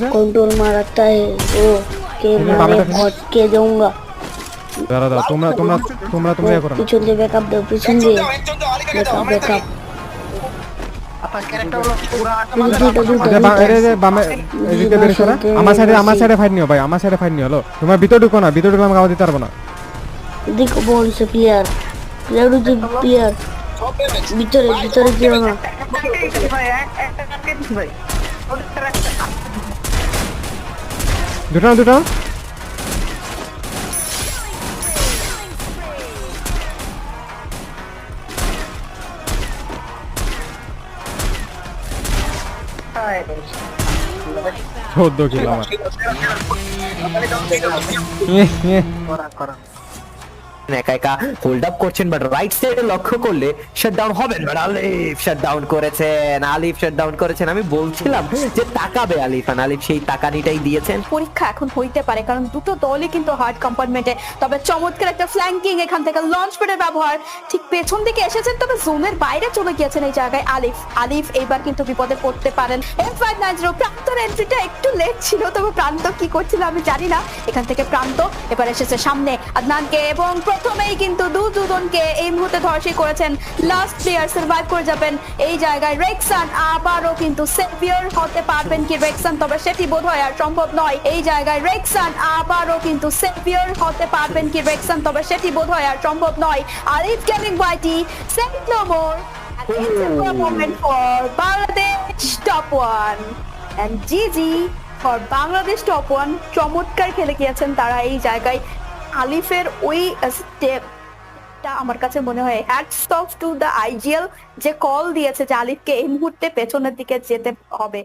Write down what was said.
Control मारता है वो के मारे बहुत के जाऊंगा দাঁড়া দাঁড়া তোমরা ইয়ে করো না। পিছন দিয়ে ব্যাকআপ দাও পিছন দিয়ে ব্যাকআপ যে বামে এদিকে বের করো আমার সাইডে ফাইট নিও ভাই আমার সাইডে ফাইট নিও হলো তোমরা ভিতরে ঢুকো না ভিতরে ঢুকলে আমাকে আওয়াজ দিতে পারবো না देखो बोल से प्लेयर प्लेयर ভিতরে যেও না দুটো চোদ্দ কিলো আমার একা একা হোল্ড আপ করছেন বাট রাইট সাইডে লক্ষ্য করলে শাটডাউন হবেন বাট আলিফ শাটডাউন করেছেন আমি বলছিলাম যে তাকাবে আলিফ সেই তাকানিটাই দিয়েছেন পরীক্ষা এখন হইতে পারে কারণ দুটো দলই কিন্তু হার্ড কম্পার্টমেন্টে তবে চমৎকার একটা ফ্ল্যাঙ্কিং এখান থেকে লঞ্চ প্যাডের ব্যবহার ঠিক পেছন দিকে এসেছেন তবে জোনের বাইরে চলে গিয়েছেন এই জায়গায় আলিফ এইবার কিন্তু বিপদে পড়তে পারেন M590 প্রান্তর এন্ট্রিটা একটু লেট ছিল তবে প্রান্ত কি করছিল আমি জানি না এখান থেকে প্রান্ত এবার এসেছে সামনে আদনানকে এবং প্রথমেই কিন্তু দুজনকে এই মুহূর্তে ধর্ষণ করেছেন লাস্ট প্লেয়ার সার্ভাইভ করে যাবেন এই জায়গায় রেক্সান আবারও কিন্তু সেভিয়ার হতে পারবেন কি রেক্সান তবে সেটি বোধহয় আর সম্ভব নয় এই জায়গায় রেক্সান আবারও কিন্তু সেভিয়ার হতে পারবেন কি রেক্সান তবে সেটি বোধহয় আর সম্ভব নয় আলিফ গেমিং বাইটি set no more It's a good moment for Bangladesh top one and GG for Bangladesh top one চমৎকার খেলে গিয়েছেন তারা এই জায়গায় আলিফের ওই স্টেপটা আমার কাছে মনে হয় hats off to the IGL যে কল দিয়েছে যে আলিফকে এই মুহূর্তে পেছনের দিকে যেতে হবে